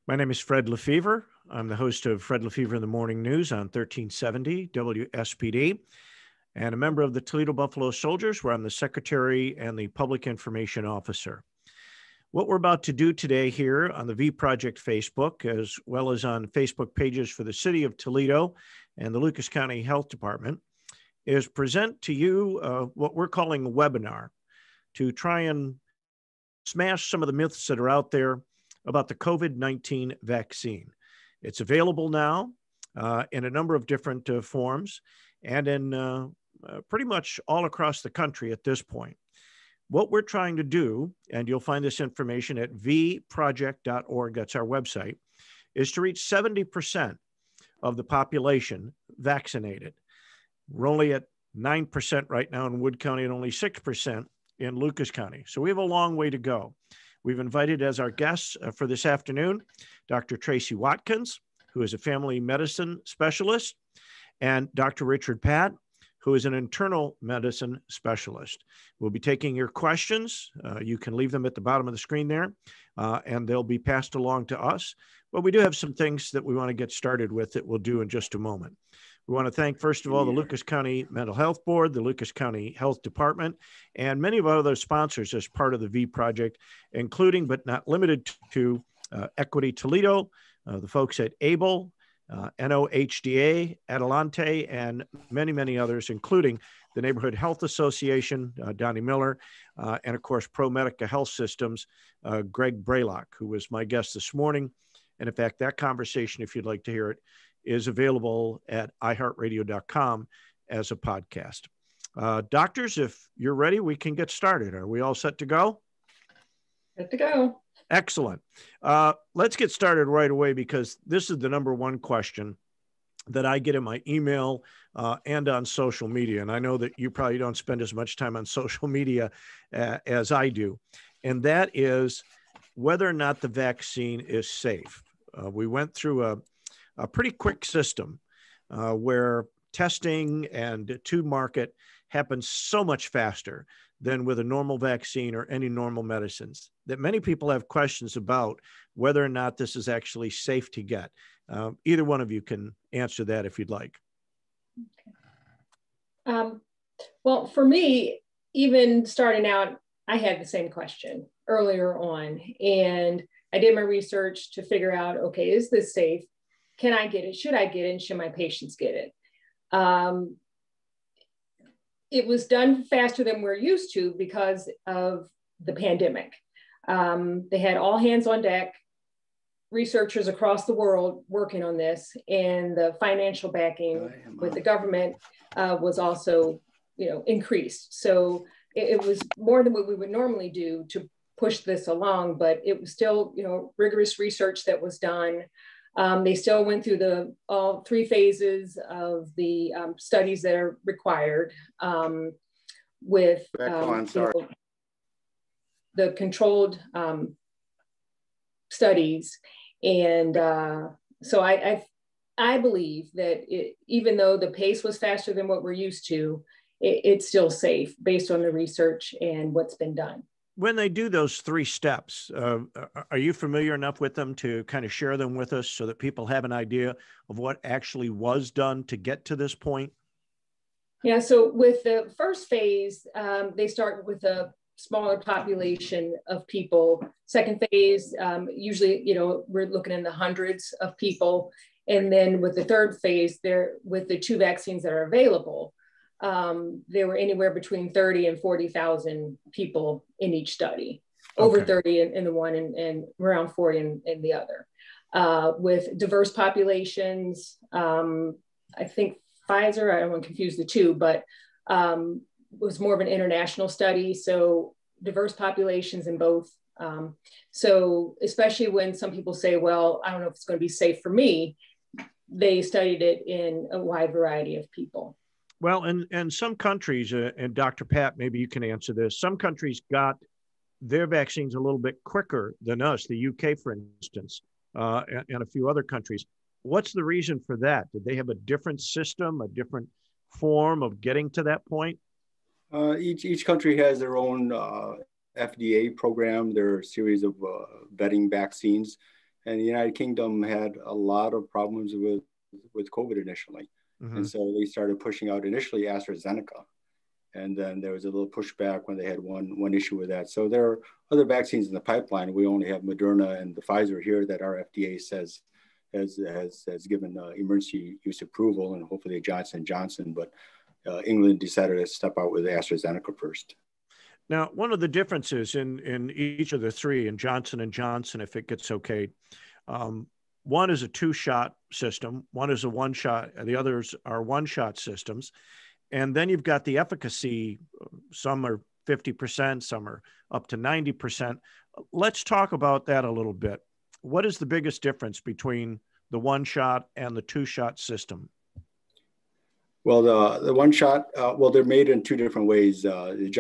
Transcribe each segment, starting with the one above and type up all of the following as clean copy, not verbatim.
My name is Fred Lefebvre. I'm the host of Fred Lefebvre in the Morning News on 1370 WSPD and a member of the Toledo Buffalo Soldiers, where I'm the Secretary and the Public Information Officer. What we're about to do today here on the VProject Facebook, as well as on Facebook pages for the City of Toledo and the Lucas County Health Department, is present to you what we're calling a webinar to try and smash some of the myths that are out there about the COVID-19 vaccine. It's available now in a number of different forms and in pretty much all across the country at this point. What we're trying to do, and you'll find this information at VProject.org, that's our website, is to reach 70% of the population vaccinated. We're only at 9% right now in Wood County and only 6% in Lucas County. So we have a long way to go. We've invited as our guests for this afternoon, Dr. Traci Watkins, who is a family medicine specialist, and Dr. Richard Paat, who is an internal medicine specialist. We'll be taking your questions. You can leave them at the bottom of the screen there, and they'll be passed along to us. But we do have some things that we want to get started with that we'll do in just a moment. We want to thank, first of all, the Lucas County Mental Health Board, the Lucas County Health Department, and many of our other sponsors as part of the V Project, including but not limited to Equity Toledo, the folks at ABLE, NOHDA, Adelante, and many, many others, including the Neighborhood Health Association, Donnie Miller, and of course, ProMedica Health Systems, Greg Braylock, who was my guest this morning. And in fact, that conversation, if you'd like to hear it, is available at iHeartRadio.com as a podcast. Doctors, if you're ready, we can get started. Are we all set to go? Good to go. Excellent. Let's get started right away, because this is the number one question that I get in my email and on social media. And I know that you probably don't spend as much time on social media as I do. And that is whether or not the vaccine is safe. We went through a pretty quick system where testing and to market happens so much faster than with a normal vaccine or any normal medicines, that many people have questions about whether or not this is actually safe to get. Either one of you can answer that if you'd like. Okay. Well, for me, even starting out, I had the same question earlier on, and I did my research to figure out, okay, is this safe? Can I get it? Should I get it? And should my patients get it? It was done faster than we're used to because of the pandemic. They had all hands on deck, researchers across the world working on this, and the financial backing with the government was also, increased. So it was more than what we would normally do to push this along, but it was still, rigorous research that was done. They still went through all three phases of the studies that are required with the controlled studies. And so I believe that even though the pace was faster than what we're used to, it's still safe based on the research and what's been done. When they do those three steps, are you familiar enough with them to kind of share them with us so that people have an idea of what actually was done to get to this point? Yeah, so with the first phase, they start with a smaller population of people. Second phase, usually, we're looking in the hundreds of people. And then with the third phase, with the two vaccines that are available, there were anywhere between 30 and 40,000 people in each study, over 30 in the one and around 40 in the other. With diverse populations, I think Pfizer, I don't want to confuse the two, but was more of an international study. So diverse populations in both. So especially when some people say, well, I don't know if it's going to be safe for me, they studied it in a wide variety of people. Well, and some countries, and Dr. Paat, maybe you can answer this, some countries got their vaccines a little bit quicker than us, the UK, for instance, and a few other countries. What's the reason for that? Did they have a different system, a different form of getting to that point? Each country has their own FDA program, their series of vetting vaccines. And the United Kingdom had a lot of problems with COVID initially. Mm-hmm. And so they started pushing out initially AstraZeneca. And then there was a little pushback when they had one issue with that. So there are other vaccines in the pipeline. We only have Moderna and the Pfizer here that our FDA says has given emergency use approval, and hopefully Johnson & Johnson. But England decided to step out with AstraZeneca first. Now, one of the differences in each of the three, in Johnson & Johnson, if it gets okayed, one is a 2-shot system, one is a 1-shot, the others are 1-shot systems. And then you've got the efficacy, some are 50%, some are up to 90%. Let's talk about that a little bit. What is the biggest difference between the 1-shot and the 2-shot system? Well, the 1-shot, well, they're made in 2 different ways. The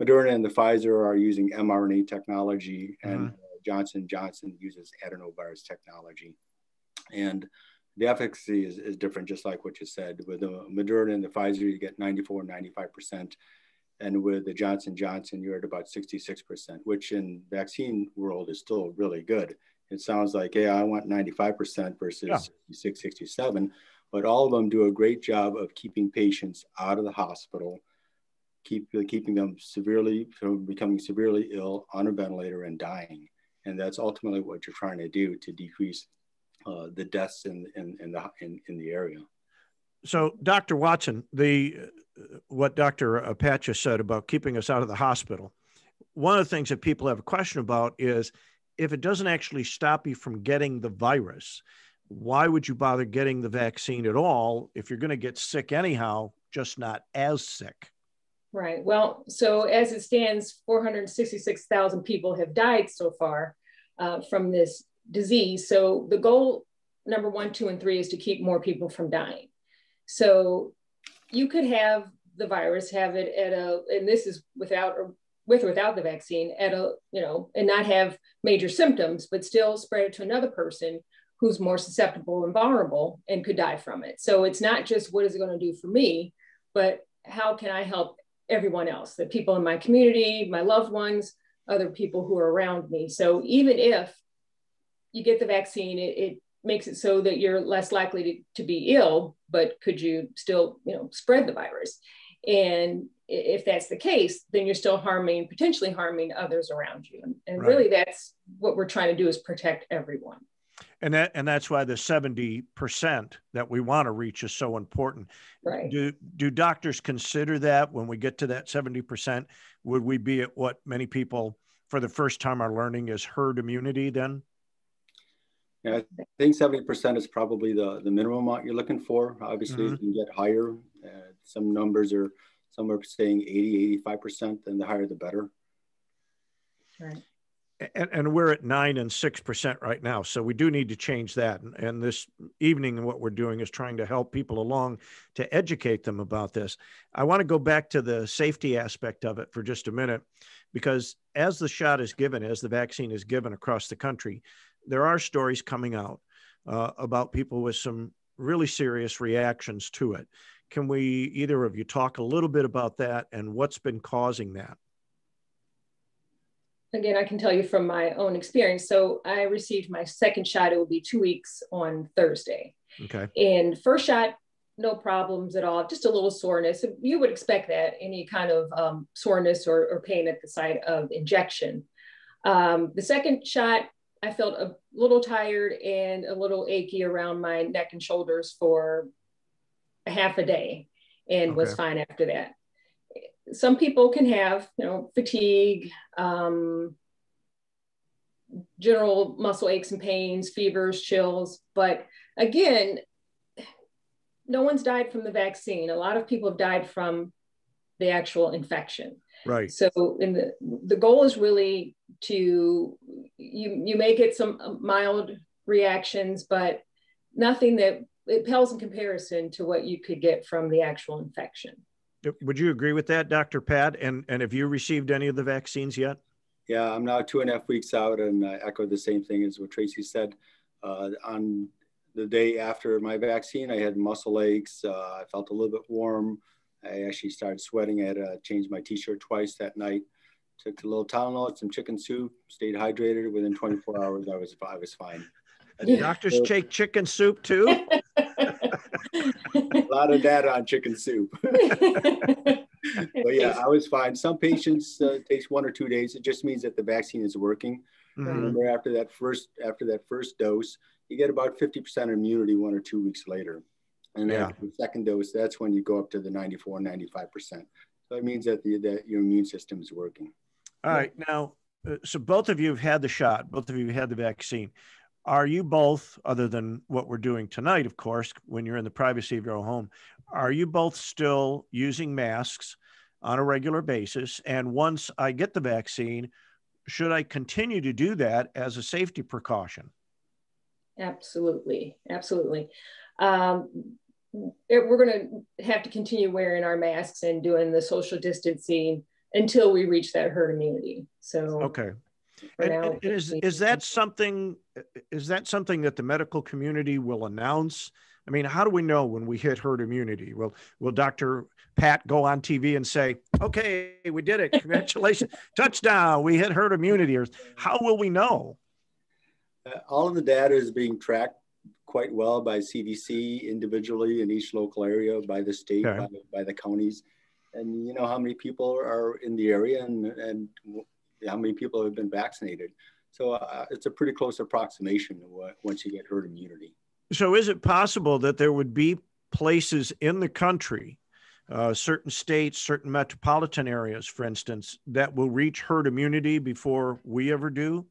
Moderna and the Pfizer are using mRNA technology, and Johnson & Johnson uses adenovirus technology. And the efficacy is different, just like what you said. With the Moderna and the Pfizer, you get 94, 95%. And with the Johnson & Johnson, you're at about 66%, which in vaccine world is still really good. It sounds like, hey, I want 95% versus 66, 67. But all of them do a great job of keeping patients out of the hospital, keeping them from becoming severely ill, on a ventilator, and dying. And that's ultimately what you're trying to do to decrease the deaths in the area. So, Dr. Watson, what Dr. Paat just said about keeping us out of the hospital, one of the things that people have a question about is, if it doesn't actually stop you from getting the virus, why would you bother getting the vaccine at all if you're going to get sick anyhow, just not as sick? Right. Well, so as it stands, 466,000 people have died so far from this disease. So the goal, number 1, 2, and 3, is to keep more people from dying. So you could have the virus, have it at and this is with or without the vaccine, and not have major symptoms, but still spread it to another person who's more susceptible and vulnerable and could die from it. So it's not just what is it going to do for me, but how can I help everyone else, the people in my community, my loved ones, other people who are around me. So even if you get the vaccine, it makes it so that you're less likely to be ill, but could you still, spread the virus? And if that's the case, then you're still potentially harming others around you. And right. Really that's what we're trying to do, is protect everyone. And that's why the 70% that we want to reach is so important. Right. Do doctors consider that when we get to that 70%, would we be at what many people for the first time are learning is herd immunity then? Yeah, I think 70% is probably the minimum amount you're looking for. Obviously, you can get higher. Some are saying 80, 85%, and the higher the better. Right. And we're at 9% and 6% right now. So we do need to change that. And this evening, what we're doing is trying to help people along to educate them about this. I want to go back to the safety aspect of it for just a minute, because as the shot is given, as the vaccine is given across the country, there are stories coming out about people with some really serious reactions to it. Can we, either of you, talk a little bit about that and what's been causing that? Again, I can tell you from my own experience. So I received my second shot. It will be 2 weeks on Thursday. Okay. And first shot, no problems at all, just a little soreness. You would expect that, any kind of soreness or pain at the site of injection. The second shot, I felt a little tired and a little achy around my neck and shoulders for a half a day, and was fine after that. Some people can have, fatigue, general muscle aches and pains, fevers, chills. But again, no one's died from the vaccine. A lot of people have died from the actual infection. Right. So the goal is really to, you may get some mild reactions, but nothing that it pales in comparison to what you could get from the actual infection. Would you agree with that, Dr. Paat? And have you received any of the vaccines yet? Yeah, I'm now 2.5 weeks out, and I echo the same thing as what Traci said. On the day after my vaccine, I had muscle aches. I felt a little bit warm. I actually started sweating. I had to change my t-shirt twice that night. took a little Tylenol, some chicken soup, stayed hydrated. Within 24 hours, I was fine. Doctors take chicken soup too? A lot of data on chicken soup. But yeah, I was fine. Some patients takes 1 or 2 days. It just means that the vaccine is working. Remember, after that first dose, you get about 50% immunity 1 or 2 weeks later. And after the second dose, that's when you go up to the 94, 95%. So it means that that your immune system is working. All right. Now, so both of you have had the shot. Both of you have had the vaccine. Are you both, other than what we're doing tonight, of course, when you're in the privacy of your own home, are you both still using masks on a regular basis? And once I get the vaccine, should I continue to do that as a safety precaution? Absolutely. Absolutely. We're going to have to continue wearing our masks and doing the social distancing until we reach that herd immunity. So, okay. And is that something that the medical community will announce? I mean, how do we know when we hit herd immunity? Will Dr. Paat go on TV and say, okay, we did it. Congratulations. Touchdown. We hit herd immunity. Or how will we know? All of the data is being tracked quite well by CDC individually in each local area, by the state, by the counties. And you know how many people are in the area and how many people have been vaccinated. So it's a pretty close approximation once you get herd immunity. So is it possible that there would be places in the country, certain states, certain metropolitan areas, for instance, that will reach herd immunity before we ever do?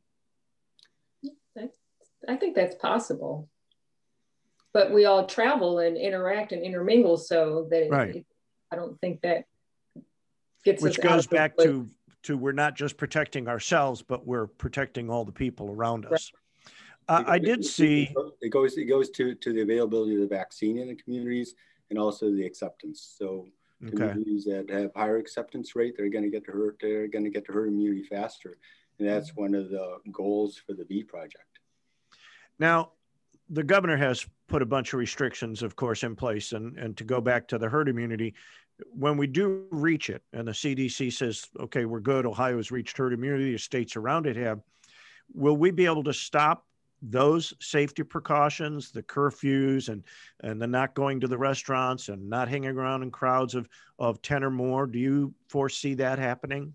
I think that's possible. But we all travel and interact and intermingle, so that I don't think that gets us out. Which goes back to we're not just protecting ourselves, but we're protecting all the people around us. I did see it goes to the availability of the vaccine in the communities and also the acceptance. So communities that have higher acceptance rate, they're going to get to herd immunity faster, and that's one of the goals for the VProject. Now, the governor has put a bunch of restrictions, of course, in place, and to go back to the herd immunity, when we do reach it, and the CDC says, okay, we're good, Ohio's reached herd immunity, the states around it have, will we be able to stop those safety precautions, the curfews and the not going to the restaurants and not hanging around in crowds of 10 or more? Do you foresee that happening?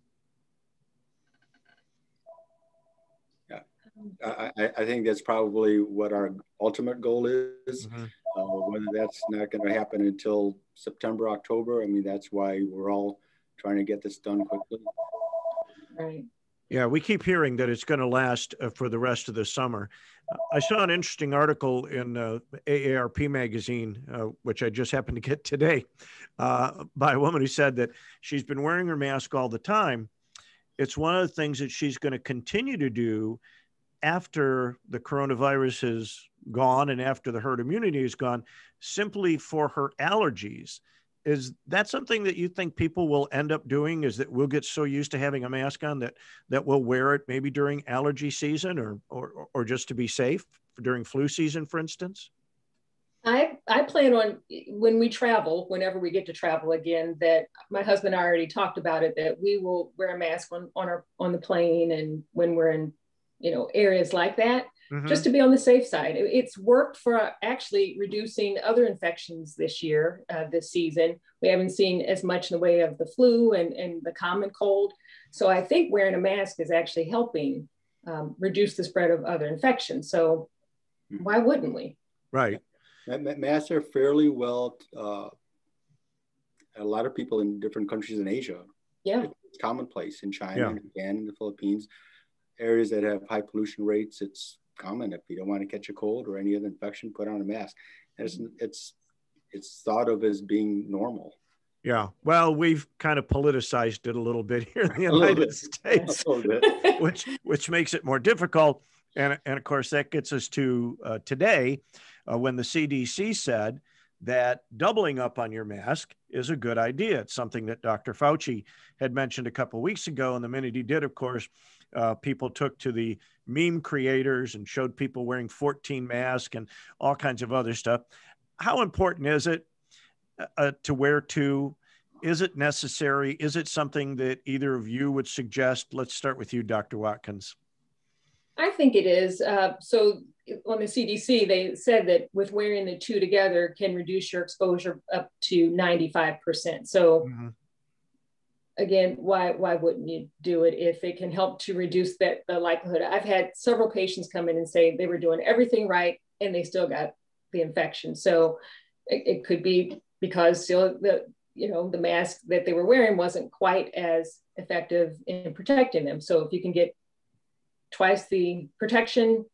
Yeah, I think that's probably what our ultimate goal is. Whether that's not going to happen until September, October, I mean, that's why we're all trying to get this done quickly. Right. Yeah, we keep hearing that it's going to last for the rest of the summer. I saw an interesting article in AARP magazine, which I just happened to get today, by a woman who said that she's been wearing her mask all the time. It's one of the things that she's going to continue to do after the coronavirus is gone and after the herd immunity is gone, simply for her allergies. Is that something that you think people will end up doing, is that we'll get so used to having a mask on that we'll wear it maybe during allergy season or just to be safe during flu season, for instance? I plan on, when we travel, whenever we get to travel again, that my husband and I already talked about it, that we will wear a mask on the plane and when we're in, areas like that, just to be on the safe side. It's worked for actually reducing other infections this year, this season. We haven't seen as much in the way of the flu and the common cold. So I think wearing a mask is actually helping reduce the spread of other infections. So why wouldn't we? Right. Masks are fairly well, a lot of people in different countries in Asia. Yeah. It's commonplace in China, Japan, the Philippines, areas that have high pollution rates. It's common. If you don't want to catch a cold or any other infection, put on a mask. And it's thought of as being normal. Yeah. Well, we've kind of politicized it a little bit here in the United States, which makes it more difficult. And of course, that gets us to today, when the CDC said that doubling up on your mask is a good idea. It's something that Dr. Fauci had mentioned a couple of weeks ago. And the minute he did, of course, people took to the meme creators and showed people wearing 14 masks and all kinds of other stuff. How important is it to wear two? Is it necessary? Is it something that either of you would suggest? Let's start with you, Dr. Watkins. I think it is. So on the CDC, they said that with wearing the two together can reduce your exposure up to 95%. So again, why wouldn't you do it if it can help to reduce the likelihood? I've had several patients come in and say they were doing everything right and they still got the infection. So it could be because the mask that they were wearing wasn't quite as effective in protecting them. So if you can get twice the protection,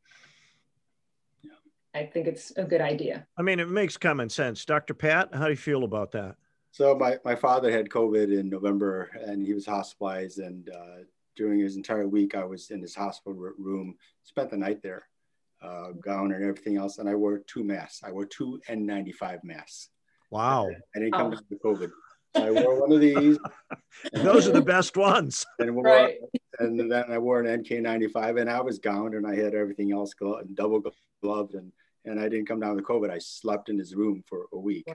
I think it's a good idea. I mean, it makes common sense. Dr. Paat, how do you feel about that? So my father had COVID in November and he was hospitalized, and during his entire week, I was in his hospital room, spent the night there, gown and everything else. And I wore 2 masks. I wore 2 N95 masks. Wow. I didn't come down with COVID. So I wore one of these. Those are the best ones. And then I wore an NK95 and I was gowned and I had everything else double gloved and I didn't come down with COVID. I slept in his room for a week.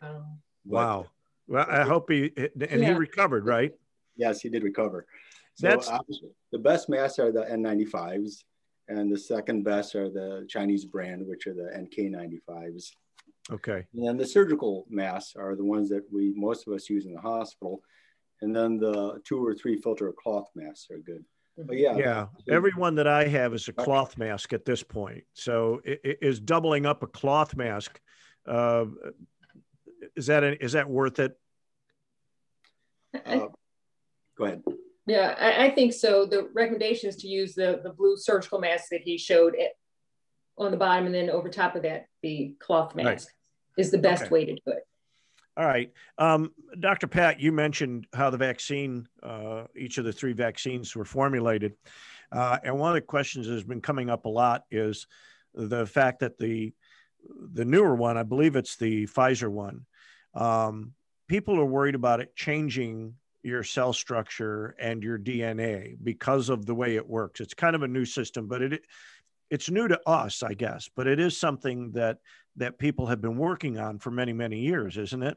Wow. Well, I hope he recovered, right? Yes, he did recover. So the best masks are the N95s, and the second best are the Chinese brand, which are the NK95s. Okay. And then the surgical masks are the ones that most of us use in the hospital. And then the 2 or 3 filter cloth masks are good. But every one that I have is a cloth mask at this point. So is doubling up a cloth mask, is that worth it? Go ahead. Yeah, I think so. The recommendation is to use the blue surgical mask that he showed on the bottom, and then over top of that, the cloth mask is the best way to do it. All right. Dr. Paat, you mentioned how the vaccine, each of the 3 vaccines were formulated. And one of the questions that has been coming up a lot is the fact that the newer one, I believe it's the Pfizer one, people are worried about it changing your cell structure and your DNA because of the way it works. It's kind of a new system, but it's new to us, I guess, but it is something that people have been working on for many, many years, isn't it?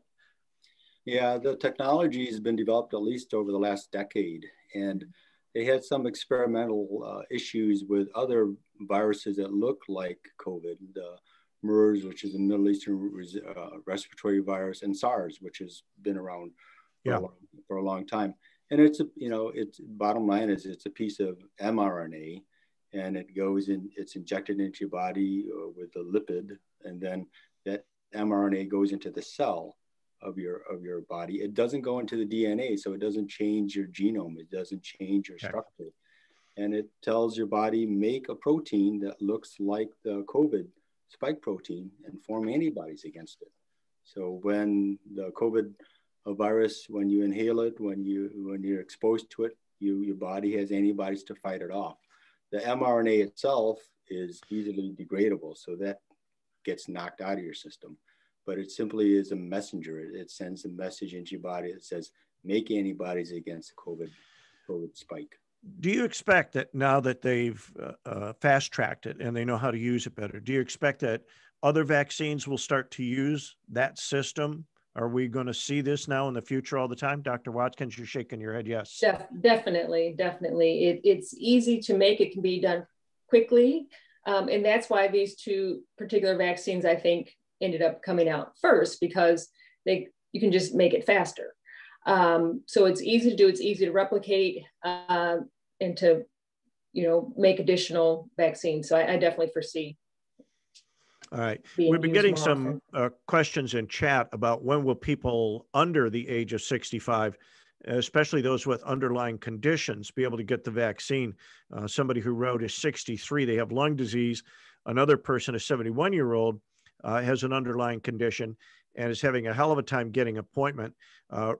Yeah, the technology has been developed at least over the last decade, and they had some experimental issues with other viruses that look like COVID, the MERS, which is a Middle Eastern respiratory virus, and SARS, which has been around for a long time. And it's bottom line is it's a piece of mRNA, and it's injected into your body with a lipid, and then that mRNA goes into the cell of your body. It doesn't go into the DNA, so it doesn't change your genome. It doesn't change your structure. And it tells your body, make a protein that looks like the COVID spike protein and form antibodies against it. So when the COVID virus, when you inhale it, when you're exposed to it, your body has antibodies to fight it off. The mRNA itself is easily degradable, so that gets knocked out of your system. But it simply is a messenger. It sends a message into your body that says, make antibodies against the COVID spike. Do you expect that now that they've fast-tracked it and they know how to use it better, do you expect that other vaccines will start to use that system? Are we going to see this now in the future all the time? Dr. Watkins, you're shaking your head, yes. Definitely. It's easy to make. It can be done quickly. And that's why these 2 particular vaccines, I think, ended up coming out first, because you can just make it faster. So it's easy to do, it's easy to replicate, and to, make additional vaccines. So I definitely foresee. All right. We've been getting some questions in chat about when will people under the age of 65, especially those with underlying conditions, be able to get the vaccine. Somebody who wrote is 63, they have lung disease. Another person, a 71-year-old, has an underlying condition and is having a hell of a time getting an appointment.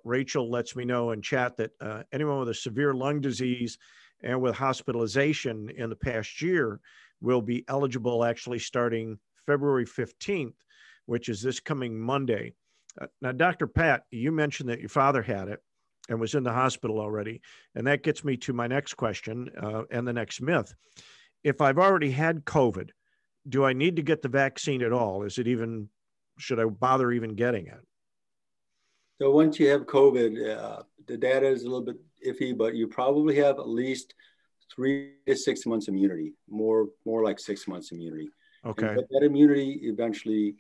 Rachel lets me know in chat that anyone with a severe lung disease and with hospitalization in the past year will be eligible actually starting February 15th, which is this coming Monday. Now, Dr. Paat, you mentioned that your father had it and was in the hospital already. And that gets me to my next question and the next myth. If I've already had COVID, do I need to get the vaccine at all? Should I bother even getting it? So once you have COVID, the data is a little bit iffy, but you probably have at least 3 to 6 months immunity, more like 6 months immunity. Okay. But that immunity eventually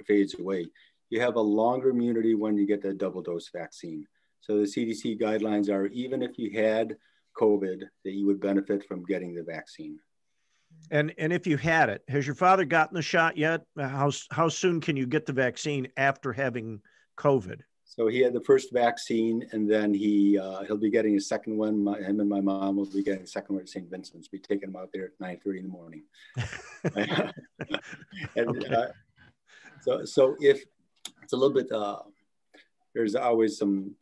fades away. You have a longer immunity when you get the double dose vaccine. So the CDC guidelines are, even if you had COVID, that you would benefit from getting the vaccine. And if you had it, has your father gotten the shot yet? How soon can you get the vaccine after having COVID? So he had the first vaccine, and then he'll be getting a second one. Him and my mom will be getting a second one at St. Vincent's. Be taking him out there at 9:30 in the morning. And, okay. So if it's a little bit, there's always some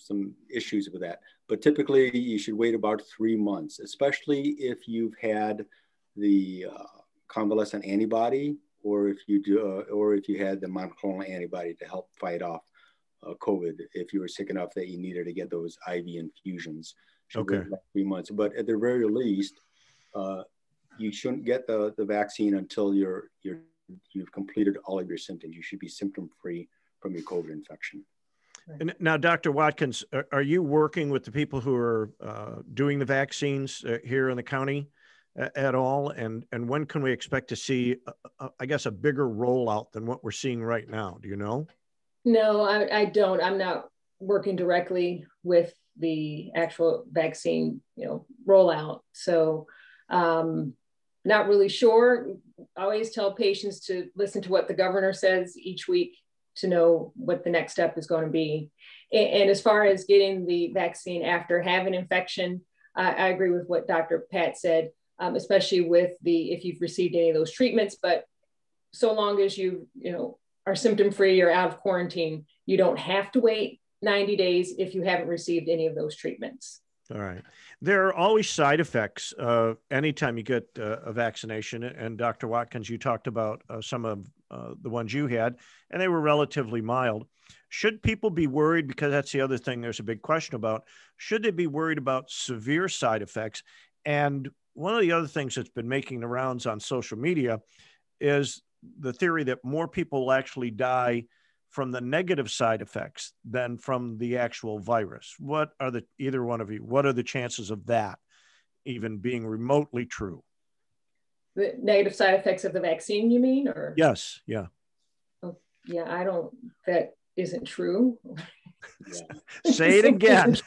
issues with that. But typically, you should wait about 3 months, especially if you've had the convalescent antibody, or if you had the monoclonal antibody to help fight off COVID, if you were sick enough that you needed to get those IV infusions. Okay. About 3 months. But at the very least, you shouldn't get the vaccine until you've completed all of your symptoms. You should be symptom-free from your COVID infection. And now, Dr. Watkins, are you working with the people who are doing the vaccines here in the county at all? And when can we expect to see, I guess, a bigger rollout than what we're seeing right now? Do you know? No, I don't. I'm not working directly with the actual vaccine, rollout. So not really sure. I always tell patients to listen to what the governor says each week to know what the next step is going to be. And as far as getting the vaccine after having infection, I agree with what Dr. Paat said, especially with if you've received any of those treatments. But so long as you are symptom-free or out of quarantine, you don't have to wait 90 days if you haven't received any of those treatments. All right. There are always side effects anytime you get a vaccination. And Dr. Watkins, you talked about some of the ones you had, and they were relatively mild. Should people be worried? Because that's the other thing there's a big question about. Should they be worried about severe side effects? And one of the other things that's been making the rounds on social media is the theory that more people will actually die from the negative side effects than from the actual virus. What are either one of you, what are the chances of that even being remotely true? The negative side effects of the vaccine, you mean? Or yes, yeah. Oh, yeah, that isn't true. Yeah. Say it again.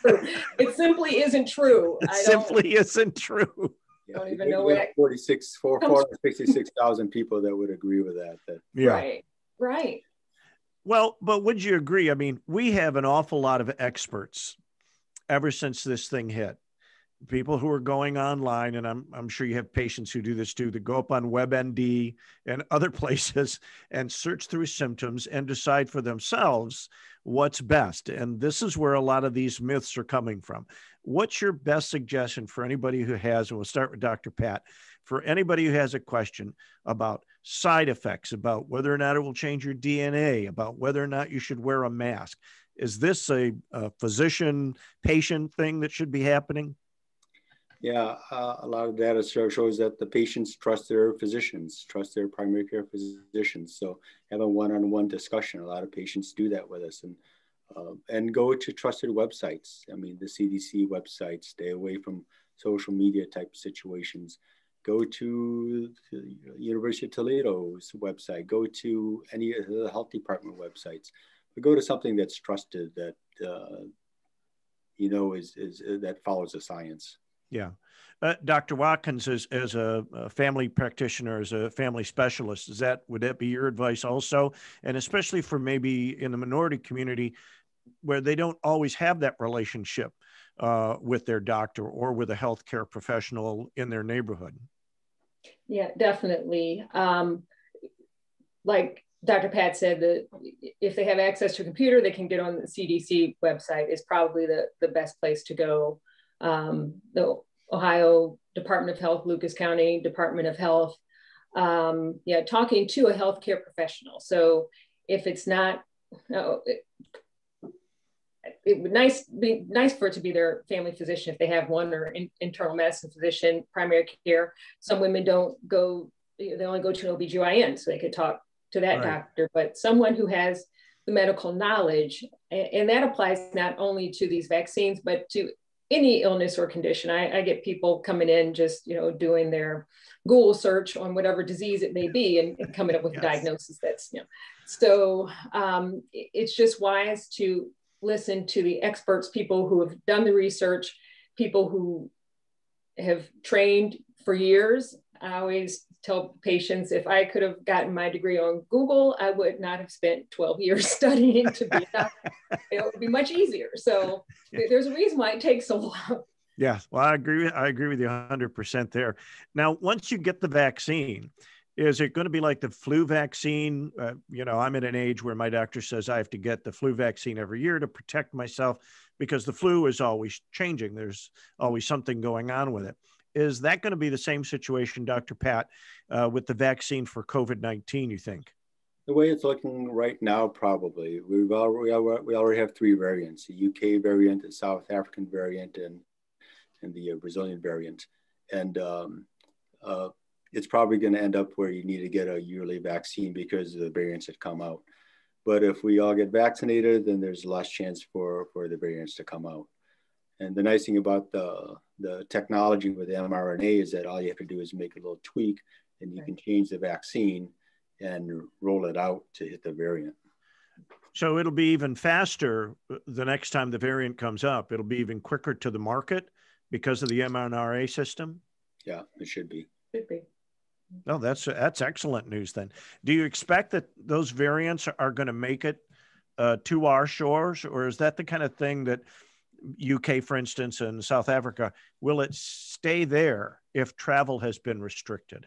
It simply isn't true. It simply isn't true. I don't even know where that 466,000 people that would agree with that. Yeah. Right. Well, but would you agree? I mean, we have an awful lot of experts ever since this thing hit. People who are going online, and I'm sure you have patients who do this too, that go up on WebMD and other places and search through symptoms and decide for themselves what's best. And this is where a lot of these myths are coming from. What's your best suggestion for anybody who has, and we'll start with Dr. Paat, for anybody who has a question about side effects, about whether or not it will change your DNA, about whether or not you should wear a mask? Is this a physician-patient thing that should be happening? Yeah, a lot of data shows that the patients trust their physicians, trust their primary care physicians. So have a one-on-one discussion. A lot of patients do that with us, and go to trusted websites. I mean, the CDC website. Stay away from social media type situations. Go to the University of Toledo's website. Go to any of the health department websites. But go to something that's trusted, that that follows the science. Yeah. Dr. Watkins, as a family practitioner, as a family specialist, would that be your advice also? And especially for maybe in the minority community where they don't always have that relationship with their doctor or with a healthcare professional in their neighborhood. Yeah, definitely. Like Dr. Paat said, that if they have access to a computer, they can get on the CDC website is probably the best place to go. The Ohio Department of Health, Lucas County Department of Health, talking to a healthcare professional. So if it's not, it would be nice for it to be their family physician if they have one, or internal medicine physician, primary care. Some women don't go, they only go to an OBGYN, so they could talk to that doctor, but someone who has the medical knowledge. And that applies not only to these vaccines, but to any illness or condition. I get people coming in just, doing their Google search on whatever disease it may be and coming up with a diagnosis that's, So it's just wise to listen to the experts, people who have done the research, people who have trained for years. I always tell patients, if I could have gotten my degree on Google, I would not have spent 12 years studying to be a doctor. It would be much easier. So there's a reason why it takes so long. Yeah, well, I agree with you 100% there. Now, once you get the vaccine, is it going to be like the flu vaccine? I'm at an age where my doctor says I have to get the flu vaccine every year to protect myself because the flu is always changing. There's always something going on with it. Is that going to be the same situation, Dr. Paat, with the vaccine for COVID-19, you think? The way it's looking right now, probably. We already have 3 variants, the UK variant, the South African variant, and the Brazilian variant. And it's probably going to end up where you need to get a yearly vaccine because of the variants that come out. But if we all get vaccinated, then there's less chance for the variants to come out. And the nice thing about the technology with the mRNA is that all you have to do is make a little tweak and you can change the vaccine and roll it out to hit the variant. So it'll be even faster the next time the variant comes up. It'll be even quicker to the market because of the mRNA system? Yeah, it should be. Should be. No, that's excellent news then. Do you expect that those variants are going to make it to our shores, or is that the kind of thing that UK, for instance, and South Africa, will it stay there if travel has been restricted?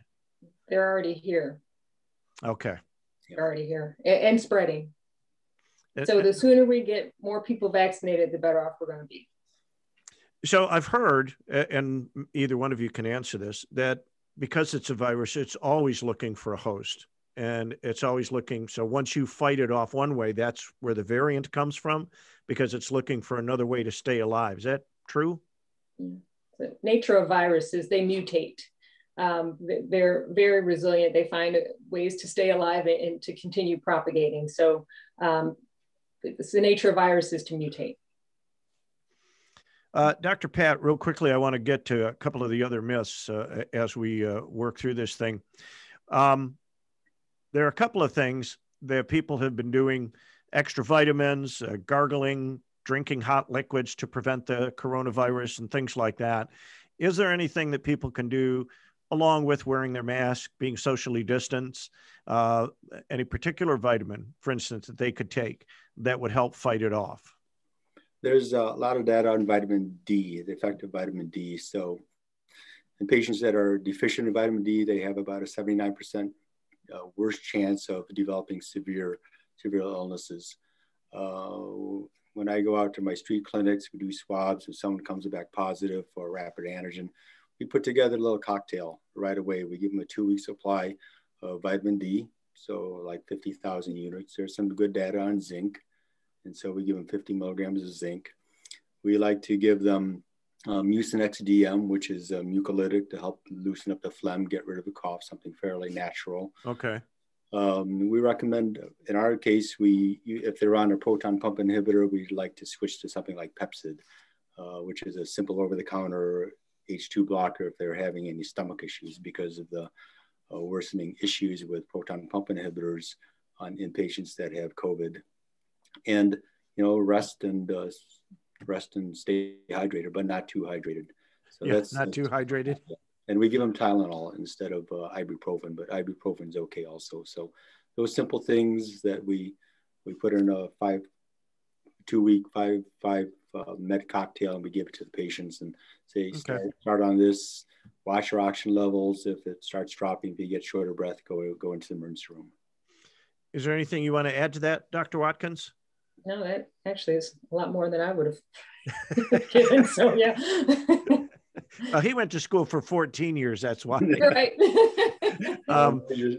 They're already here. Okay. They're already here and spreading. So the sooner we get more people vaccinated, the better off we're going to be. So I've heard, and either one of you can answer this, that because it's a virus, it's always looking for a host. And it's always looking, so once you fight it off one way, that's where the variant comes from, because it's looking for another way to stay alive. Is that true? The nature of viruses, they mutate. They're very resilient. They find ways to stay alive and to continue propagating. So it's the nature of viruses to mutate. Dr. Paat, real quickly, I want to get to a couple of the other myths as we work through this thing. There are a couple of things that people have been doing: extra vitamins, gargling, drinking hot liquids to prevent the coronavirus and things like that. Is there anything that people can do along with wearing their mask, being socially distanced, any particular vitamin, for instance, that they could take that would help fight it off? There's a lot of data on vitamin D, the effect of vitamin D. So in patients that are deficient in vitamin D, they have about a 79% worse chance of developing severe illnesses. When I go out to my street clinics, we do swabs. If someone comes back positive for rapid antigen, we put together a little cocktail right away. We give them a 2-week supply of vitamin D, so like 50,000 units. There's some good data on zinc, and so we give them 50 milligrams of zinc. We like to give them Mucinex DM, which is a mucolytic to help loosen up the phlegm, get rid of the cough, something fairly natural. Okay. We recommend, in our case, if they're on a proton pump inhibitor, we'd like to switch to something like Pepcid, which is a simple over-the-counter H2 blocker if they're having any stomach issues because of the worsening issues with proton pump inhibitors in patients that have COVID. And, rest and stay hydrated, but not too hydrated. So that's not too hydrated. And we give them Tylenol instead of ibuprofen, but ibuprofen's okay also. So those simple things that we put in a 2-week med cocktail, and we give it to the patients and say, start on this, watch your oxygen levels. If it starts dropping, if you get short of breath, go into the emergency room. Is there anything you want to add to that, Dr. Watkins? No, that actually is a lot more than I would have given. So yeah. He went to school for 14 years. That's why. Right.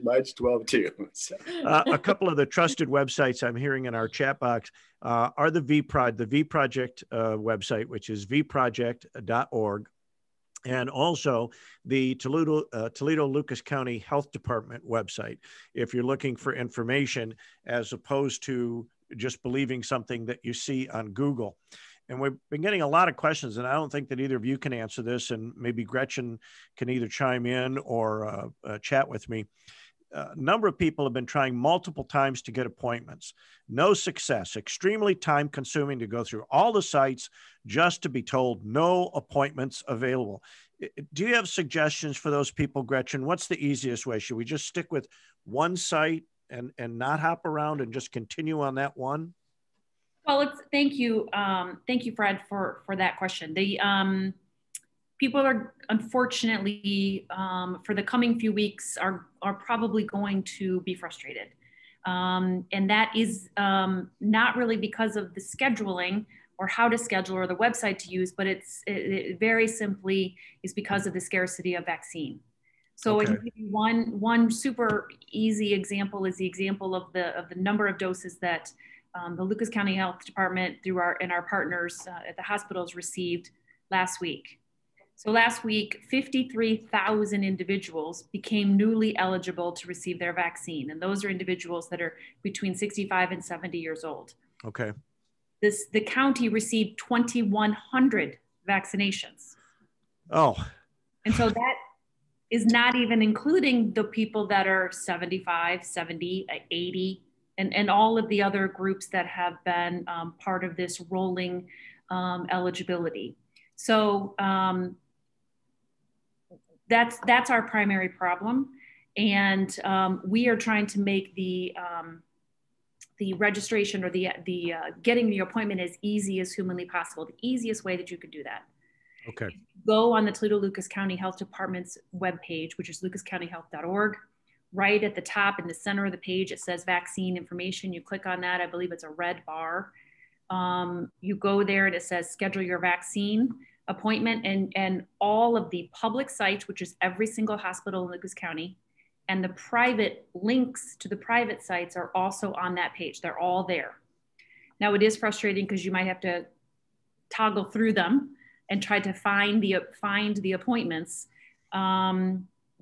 Mine's 12 too. So. A couple of the trusted websites I'm hearing in our chat box are the VProject website, which is vproject.org. And also the Toledo Lucas County Health Department website, if you're looking for information as opposed to just believing something that you see on Google. And we've been getting a lot of questions, and I don't think that either of you can answer this, and maybe Gretchen can either chime in or chat with me. A number of people have been trying multiple times to get appointments. No success, extremely time consuming to go through all the sites just to be told no appointments available. Do you have suggestions for those people, Gretchen? What's the easiest way? Should we just stick with one site and not hop around and just continue on that one? Well, thank you, Fred, for that question. People are unfortunately for the coming few weeks are probably going to be frustrated, and that is not really because of the scheduling or how to schedule or the website to use, but it very simply is because of the scarcity of vaccine. So okay. one super easy example is the example of the number of doses that the Lucas County Health Department and our partners at the hospitals received last week. So last week, 53,000 individuals became newly eligible to receive their vaccine. And those are individuals that are between 65 and 70 years old. Okay. The county received 2,100 vaccinations. Oh. And so that is not even including the people that are 75, 70, 80, and all of the other groups that have been part of this rolling eligibility. So that's our primary problem. And we are trying to make the registration or the getting the appointment as easy as humanly possible. The easiest way that you could do that. Okay. Go on the Toledo Lucas County Health Department's webpage, which is lucascountyhealth.org. Right at the top in the center of the page, it says vaccine information. You click on that. I believe it's a red bar. You go there and it says schedule your vaccine appointment, and all of the public sites, which is every single hospital in Lucas County, and the private links to the private sites are also on that page. They're all there. Now it is frustrating because you might have to toggle through them and try to find the appointments.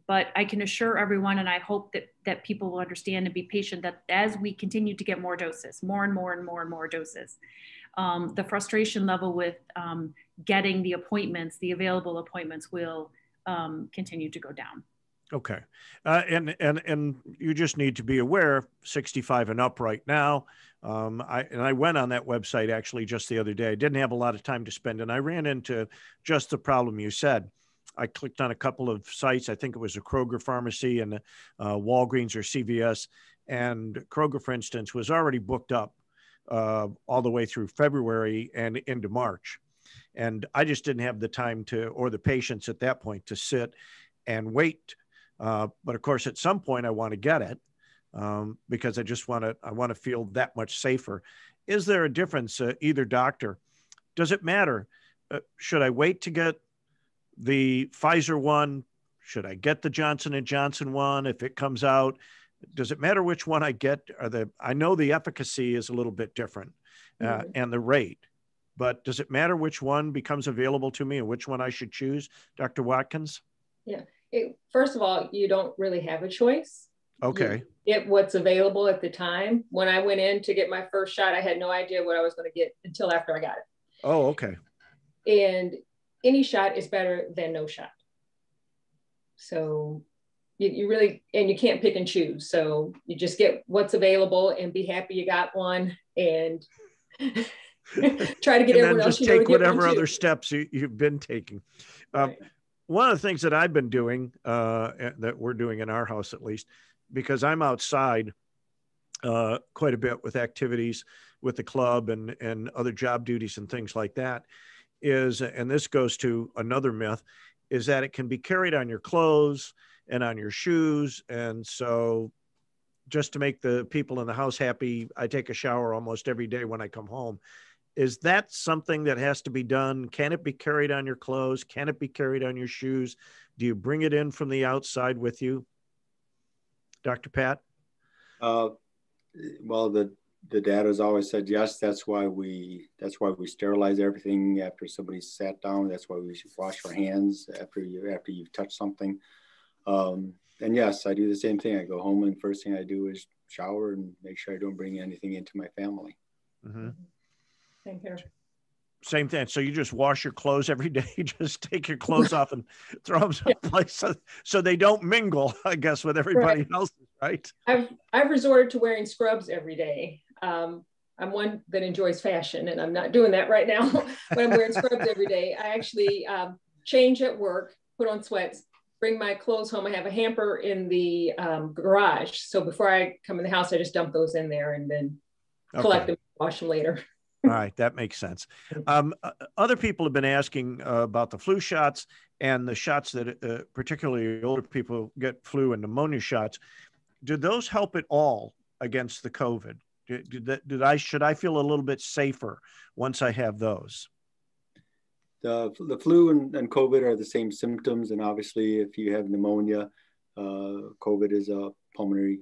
But I can assure everyone, and I hope that people will understand and be patient, that as we continue to get more doses, more and more doses, the frustration level with getting the appointments, the available appointments, will continue to go down. Okay. And you just need to be aware, 65 and up right now. I went on that website actually just the other day. I didn't have a lot of time to spend, and I ran into just the problem you said. I clicked on a couple of sites. I think it was a Kroger pharmacy and Walgreens or CVS. And Kroger, for instance, was already booked up all the way through February and into March. And I just didn't have the time or the patience at that point to sit and wait. But of course, at some point I want to get it because I want to feel that much safer. Is there a difference, either doctor? Does it matter? Should I wait to get the Pfizer one? Should I get the Johnson & Johnson one if it comes out? Does it matter which one I get? I know the efficacy is a little bit different and the rate, but does it matter which one becomes available to me and which one I should choose, Dr. Watkins? Yeah. First of all, you don't really have a choice. Okay. You get what's available at the time. When I went in to get my first shot, I had no idea what I was going to get until after I got it. Oh, okay. And any shot is better than no shot. So you really, and you can't pick and choose. So you just get what's available and be happy you got one, and try to get everyone else. Just take whatever other steps you've been taking. Right. One of the things that I've been doing, that we're doing in our house at least, because I'm outside quite a bit with activities with the club and other job duties and things like that, is, and this goes to another myth, is that it can be carried on your clothes and on your shoes. And so just to make the people in the house happy, I take a shower almost every day when I come home. Is that something that has to be done? Can it be carried on your clothes? Can it be carried on your shoes? Do you bring it in from the outside with you? Dr. Paat? Well, the dad has always said yes. That's why we sterilize everything after somebody's sat down. That's why we should wash our hands after you've touched something. And yes, I do the same thing. I go home and first thing I do is shower and make sure I don't bring anything into my family. Mm-hmm. Same here. Same thing. So you just wash your clothes every day. Just take your clothes off and throw them someplace so they don't mingle, I guess, with everybody else, right? I've resorted to wearing scrubs every day. I'm one that enjoys fashion, and I'm not doing that right now, but I'm wearing scrubs every day. I actually change at work, put on sweats, bring my clothes home. I have a hamper in the garage. So before I come in the house, I just dump those in there and then collect them, wash them later. All right, that makes sense. Other people have been asking about the flu shots and the shots that particularly older people get flu and pneumonia shots. Do those help at all against the COVID? Should I feel a little bit safer once I have those? The flu and COVID are the same symptoms. And obviously, if you have pneumonia, COVID is a pulmonary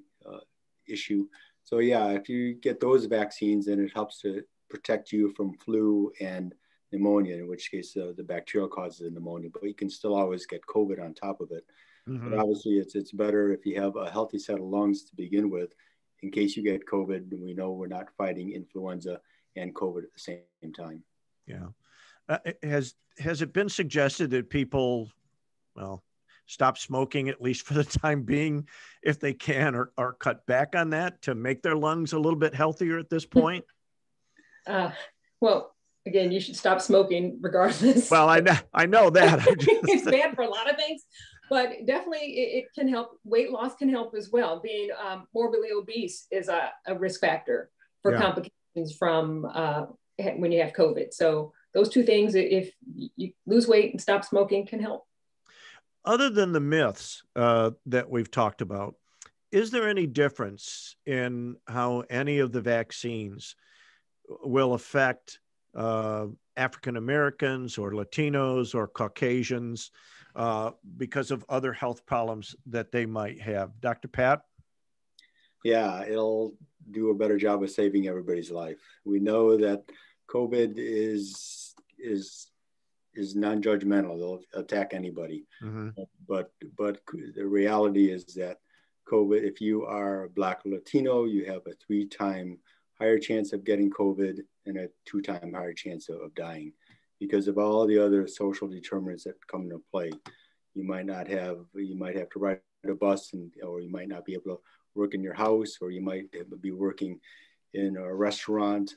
issue. So yeah, if you get those vaccines, then it helps to protect you from flu and pneumonia, in which case the bacterial causes the pneumonia, but you can still always get COVID on top of it. Mm-hmm. But obviously it's better if you have a healthy set of lungs to begin with, in case you get COVID, and we know we're not fighting influenza and COVID at the same time. Yeah. Has it been suggested that people, stop smoking, at least for the time being, if they can, or cut back on that to make their lungs a little bit healthier at this point? Well, again, you should stop smoking regardless. Well, I know that. It's bad for a lot of things, but definitely it can help. Weight loss can help as well. Being morbidly obese is a risk factor for complications from when you have COVID. So those two things, if you lose weight and stop smoking, can help. Other than the myths that we've talked about, is there any difference in how any of the vaccines will affect African Americans or Latinos or Caucasians because of other health problems that they might have? Dr. Paat? Yeah, it'll do a better job of saving everybody's life. We know that COVID is non-judgmental. They'll attack anybody. Mm-hmm. But the reality is that COVID, if you are Black or Latino, you have a 3-time higher chance of getting COVID and a 2-time higher chance of dying because of all the other social determinants that come into play. You might have to ride a bus or you might not be able to work in your house, or you might be working in a restaurant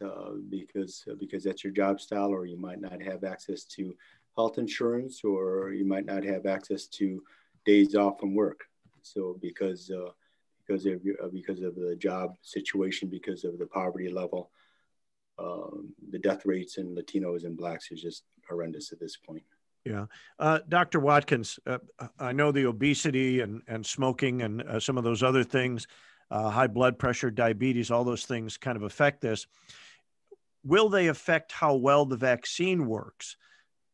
because that's your job style, or you might not have access to health insurance, or you might not have access to days off from work. So because of the job situation, because of the poverty level, the death rates in Latinos and Blacks is just horrendous at this point. Yeah. Dr. Watkins, I know the obesity and smoking and some of those other things, high blood pressure, diabetes, all those things kind of affect this. Will they affect how well the vaccine works?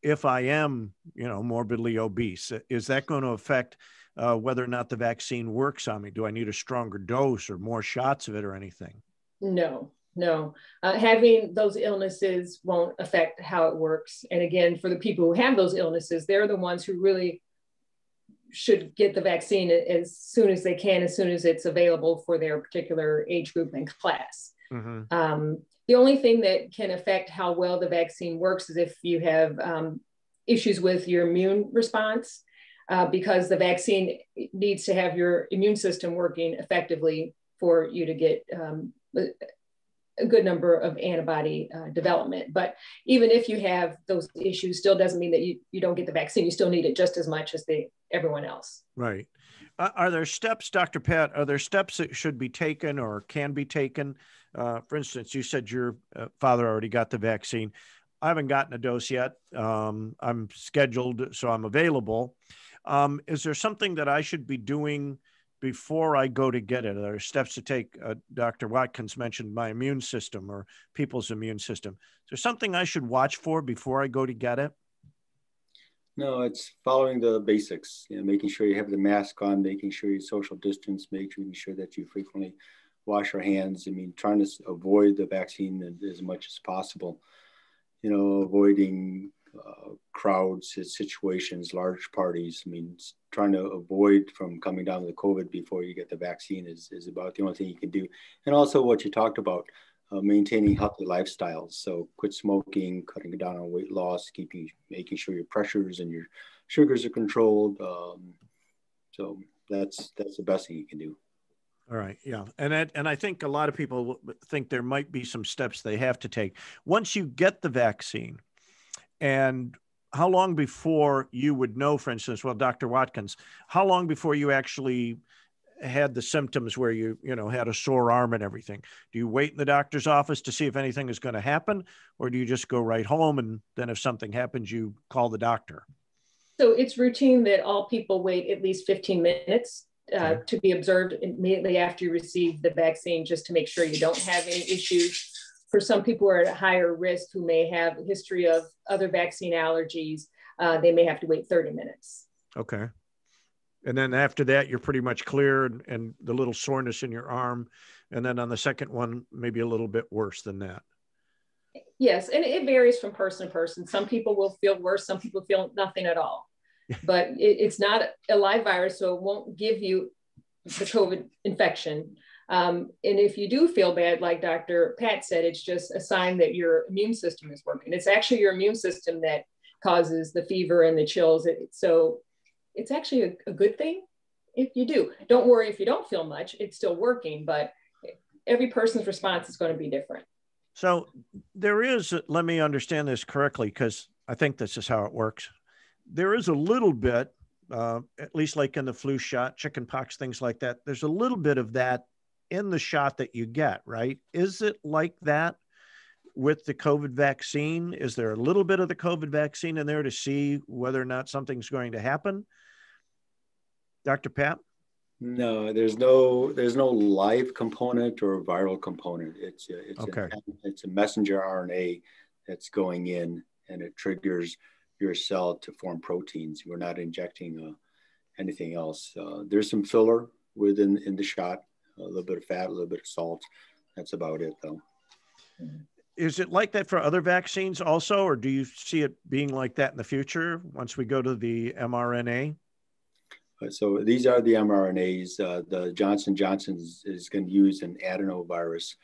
If I am, morbidly obese, is that going to affect whether or not the vaccine works on me? Do I need a stronger dose or more shots of it or anything? No. Having those illnesses won't affect how it works. And again, for the people who have those illnesses, they're the ones who really should get the vaccine as soon as they can, as soon as it's available for their particular age group and class. Mm-hmm. The only thing that can affect how well the vaccine works is if you have issues with your immune response, because the vaccine needs to have your immune system working effectively for you to get a good number of antibody development. But even if you have those issues, still doesn't mean that you don't get the vaccine. You still need it just as much as everyone else. Right. Are there steps, Dr. Paat, are there steps that should be taken or can be taken? For instance, you said your father already got the vaccine. I haven't gotten a dose yet. I'm scheduled, so I'm available. Is there something that I should be doing before I go to get it? Are there steps to take? Dr. Watkins mentioned my immune system or people's immune system. Is there something I should watch for before I go to get it? No, it's following the basics, making sure you have the mask on, making sure you social distance, making sure that you frequently wash your hands. I mean, trying to avoid the vaccine as much as possible, avoiding crowds, situations, large parties. I mean, trying to avoid from coming down with COVID before you get the vaccine is about the only thing you can do. And also what you talked about, maintaining healthy lifestyles. So quit smoking, cutting down on weight loss, making sure your pressures and your sugars are controlled. So that's the best thing you can do. All right. Yeah. And I think a lot of people think there might be some steps they have to take once you get the vaccine. And how long before you would know, for instance, well, Dr. Watkins, how long before you actually had the symptoms where you had a sore arm and everything? Do you wait in the doctor's office to see if anything is going to happen, or do you just go right home and then if something happens, you call the doctor? So it's routine that all people wait at least 15 minutes to be observed immediately after you receive the vaccine, just to make sure you don't have any issues. For some people who are at a higher risk, who may have a history of other vaccine allergies, they may have to wait 30 minutes. Okay. And then after that, you're pretty much clear, and the little soreness in your arm. And then on the second one, maybe a little bit worse than that. Yes. And it varies from person to person. Some people will feel worse. Some people feel nothing at all. But it's not a live virus, so it won't give you the COVID infection. And if you do feel bad, like Dr. Paat said, it's just a sign that your immune system is working. It's actually your immune system that causes the fever and the chills. So it's actually a good thing if you do. Don't worry if you don't feel much, it's still working, but every person's response is going to be different. So there is, let me understand this correctly, because I think this is how it works. There is a little bit, at least like in the flu shot, chicken pox, things like that. There's a little bit of that in the shot that you get, right? Is it like that with the COVID vaccine? Is there a little bit of the COVID vaccine in there to see whether or not something's going to happen? Dr. Paat? No, there's no live component or viral component. It's a messenger RNA that's going in, and it triggers your cell to form proteins. We're not injecting anything else. There's some filler in the shot, a little bit of fat, a little bit of salt. That's about it, though. Is it like that for other vaccines also, or do you see it being like that in the future once we go to the mRNA? So these are the mRNAs. The Johnson & Johnson is going to use an adenovirus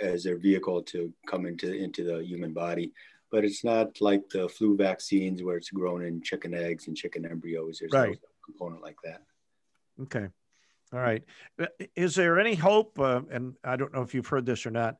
as their vehicle to come into the human body. But it's not like the flu vaccines where it's grown in chicken eggs and chicken embryos. There's no component like that. Okay. All right. Is there any hope, and I don't know if you've heard this or not,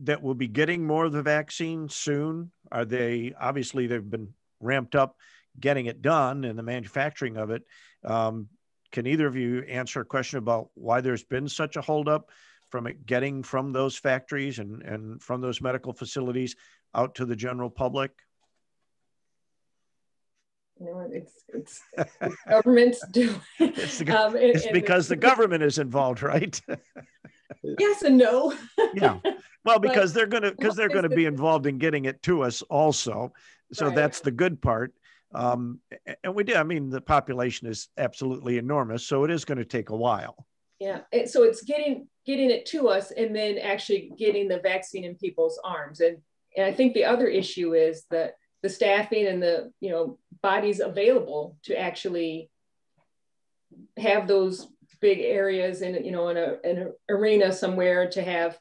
that we'll be getting more of the vaccine soon? Obviously they've been ramped up getting it done and the manufacturing of it. Can either of you answer a question about why there's been such a holdup from it getting from those factories and from those medical facilities out to the general public? It's governments do. It's because the government is involved, right? Yes and no. Yeah. Well, because they're going to be involved in getting it to us also. So that's the good part. And we do. I mean, the population is absolutely enormous, so it is going to take a while. Yeah. So it's getting it to us, and then actually getting the vaccine in people's arms. And I think the other issue is that the staffing and the bodies available to actually have those big areas in an arena somewhere to have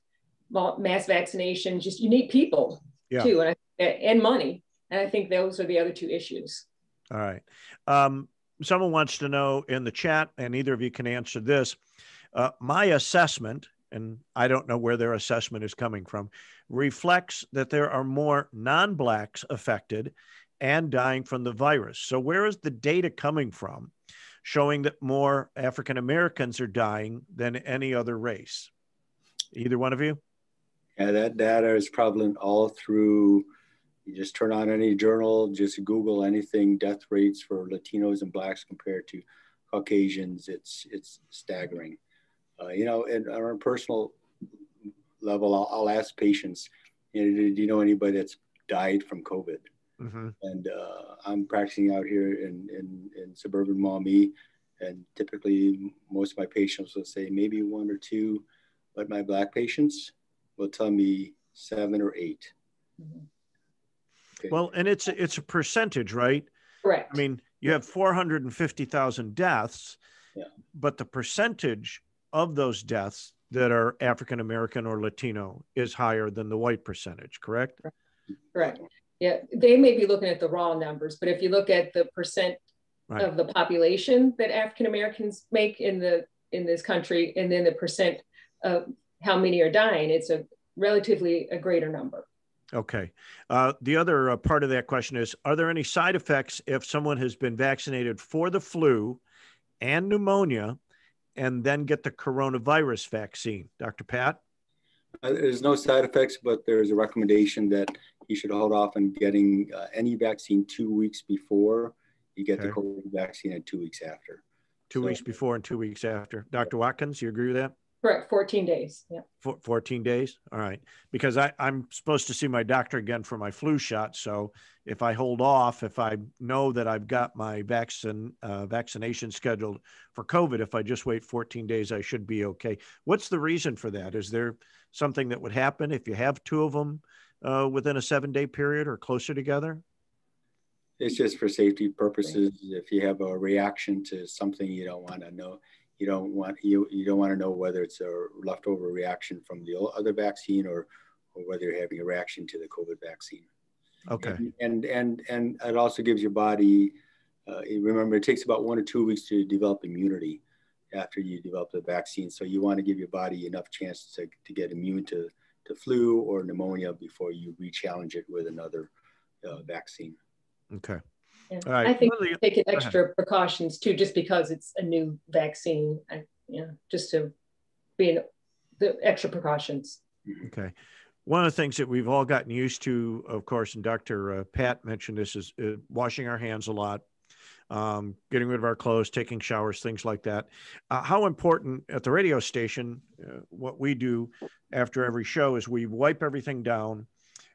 mass vaccination. Just you need people too, and money. And I think those are the other two issues. All right. Someone wants to know in the chat, and either of you can answer this. My assessment, and I don't know where their assessment is coming from, reflects that there are more non-Blacks affected and dying from the virus. So where is the data coming from showing that more African Americans are dying than any other race? Either one of you? Yeah, that data is prevalent all through. You just turn on any journal, just Google anything, death rates for Latinos and Blacks compared to Caucasians. It's staggering. And on a personal level, I'll ask patients, do you know anybody that's died from COVID? Mm-hmm. And I'm practicing out here in suburban Maumee, and typically most of my patients will say maybe one or two, but my Black patients will tell me 7 or 8. Mm-hmm. Okay. Well, and it's a percentage, right? Correct. I mean, you have 450,000 deaths, yeah. but the percentage of those deaths that are African American or Latino is higher than the white percentage, correct? Correct. Yeah, they may be looking at the raw numbers, but if you look at the percent of the population that African Americans make in this country, and then the percent of how many are dying, it's a relatively a greater number. Okay. The other part of that question is, are there any side effects if someone has been vaccinated for the flu and pneumonia and then get the coronavirus vaccine? Dr. Paat? There's no side effects, but there's a recommendation that you should hold off on getting any vaccine 2 weeks before you get the COVID vaccine and 2 weeks after. 2 weeks before and 2 weeks after. Dr. Watkins, you agree with that? Correct, 14 days. Yeah. 14 days? All right. Because I'm supposed to see my doctor again for my flu shot. So if I hold off, if I know that I've got my vaccination scheduled for COVID, if I just wait 14 days, I should be okay. What's the reason for that? Is there something that would happen if you have two of them within a 7-day period or closer together? It's just for safety purposes. If you have a reaction to something, you don't want to know. You don't want to know whether it's a leftover reaction from the other vaccine or whether you're having a reaction to the COVID vaccine. Okay. And it also gives your body, remember, it takes about 1 or 2 weeks to develop immunity after you develop the vaccine. So you want to give your body enough chance to get immune to flu or pneumonia before you re-challenge it with another vaccine. Okay. Yeah. All right. I think taking extra precautions too, just because it's a new vaccine, just to be the extra precautions. Okay. One of the things that we've all gotten used to, of course, and Dr. Paat mentioned this, is washing our hands a lot, getting rid of our clothes, taking showers, things like that. How important at the radio station, what we do after every show is we wipe everything down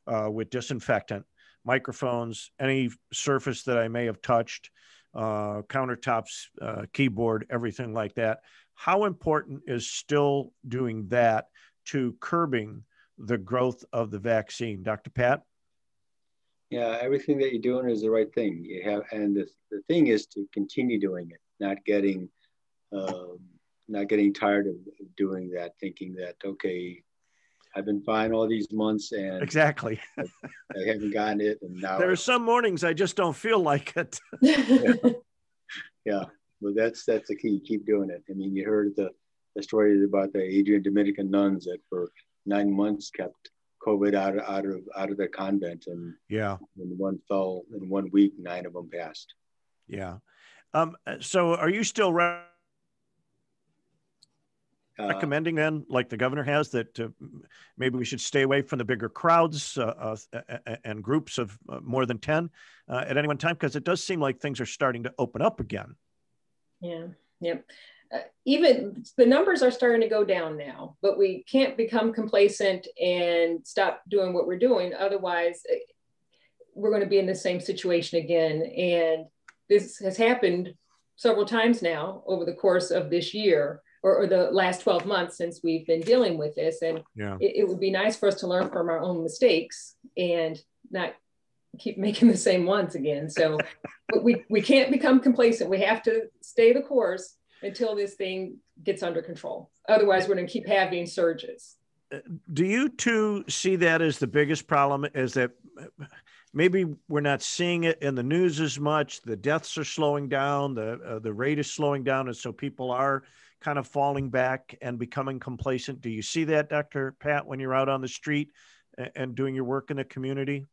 with disinfectant, microphones, any surface that I may have touched, countertops, keyboard, everything like that. How important is still doing that to curbing the growth of the vaccine? Dr. Paat? Yeah, everything that you're doing is the right thing. And the thing is to continue doing it, not getting tired of doing that, thinking that, okay, I've been fine all these months and exactly. I haven't gotten it. And now there are some mornings I just don't feel like it. Yeah, but that's the key. Keep doing it. I mean, you heard the stories about the Adrian Dominican nuns that for 9 months kept COVID out of their convent, and when one fell in 1 week, 9 of them passed. Yeah. So are you still recommending then, like the governor has, that maybe we should stay away from the bigger crowds and groups of more than 10 at any one time? Because it does seem like things are starting to open up again. Yeah. Yep. Even the numbers are starting to go down now, but we can't become complacent and stop doing what we're doing. Otherwise, we're going to be in the same situation again. And this has happened several times now over the course of this year, or the last 12 months since we've been dealing with this. And it would be nice for us to learn from our own mistakes and not keep making the same ones again. So but we can't become complacent. We have to stay the course until this thing gets under control. Otherwise, we're going to keep having surges. Do you two see that as the biggest problem, is that maybe we're not seeing it in the news as much? The deaths are slowing down, the rate is slowing down, and so people are kind of falling back and becoming complacent. Do you see that, Dr. Paat, when you're out on the street and doing your work in the community?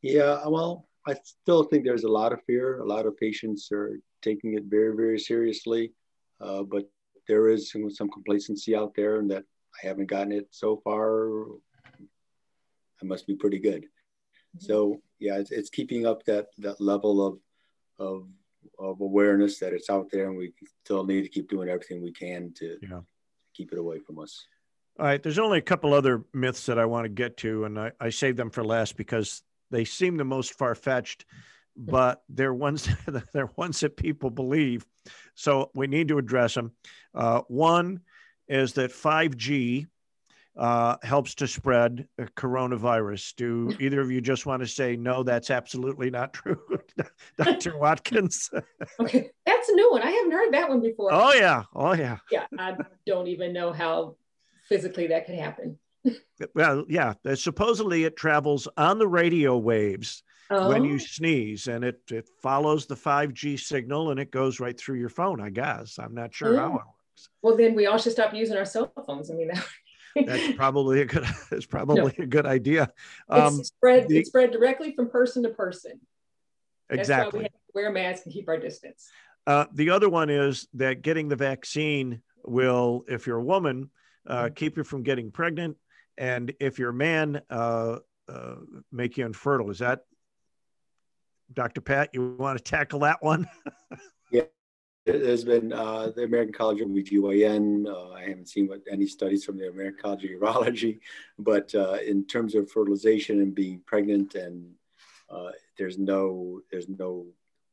Yeah, well, I still think there's a lot of fear. A lot of patients are taking it very, very seriously, but there is some complacency out there, and that I haven't gotten it so far. I must be pretty good. So yeah, it's keeping up that level of awareness that it's out there, and we still need to keep doing everything we can to keep it away from us. All right, there's only a couple other myths that I want to get to, and I saved them for last because they seem the most far-fetched, but they're ones that people believe. So we need to address them. One is that 5G helps to spread coronavirus. Do either of you just want to say, no, that's absolutely not true? Dr. Watkins? Okay, that's a new one. I haven't heard that one before. Oh, yeah. Oh, yeah. Yeah, I don't even know how physically that could happen. Well, yeah, supposedly it travels on the radio waves when you sneeze, and it follows the 5G signal and it goes right through your phone, I guess. I'm not sure how it works. Well, then we all should stop using our cell phones. I mean, that's probably a good idea. It's spread directly from person to person. Exactly. That's why we have to wear masks and keep our distance. The other one is that getting the vaccine will, if you're a woman, keep you from getting pregnant, and if you're a man, make you infertile. Is that, Dr. Paat, you want to tackle that one? Yeah, there's been the American College of OBGYN. I haven't seen any studies from the American College of Urology, but in terms of fertilization and being pregnant, and there's no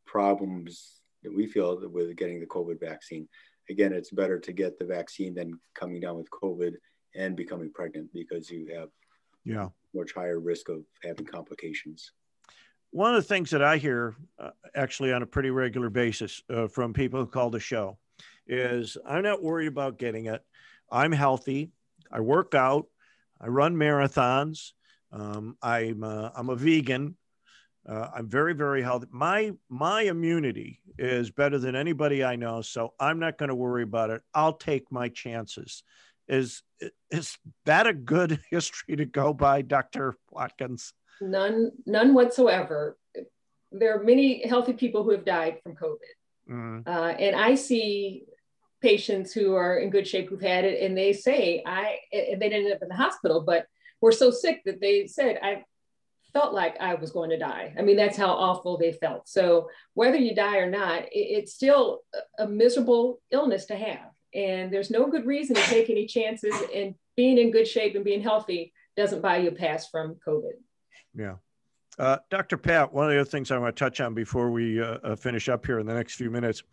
problems that we feel with getting the COVID vaccine. Again, it's better to get the vaccine than coming down with COVID and becoming pregnant, because you have much higher risk of having complications. One of the things that I hear actually on a pretty regular basis from people who call the show is, I'm not worried about getting it. I'm healthy. I work out. I run marathons. I'm a vegan. I'm very, very healthy. My immunity is better than anybody I know, so I'm not going to worry about it. I'll take my chances. Is that a good history to go by, Dr. Watkins? None whatsoever. There are many healthy people who have died from COVID. Mm-hmm. And I see patients who are in good shape who've had it, and they say, and they didn't end up in the hospital, but were so sick that they said, I felt like I was going to die. I mean, that's how awful they felt. So whether you die or not, it's still a miserable illness to have. And there's no good reason to take any chances, and being in good shape and being healthy doesn't buy you a pass from COVID. Yeah. Dr. Paat, one of the other things I want to touch on before we finish up here in the next few minutes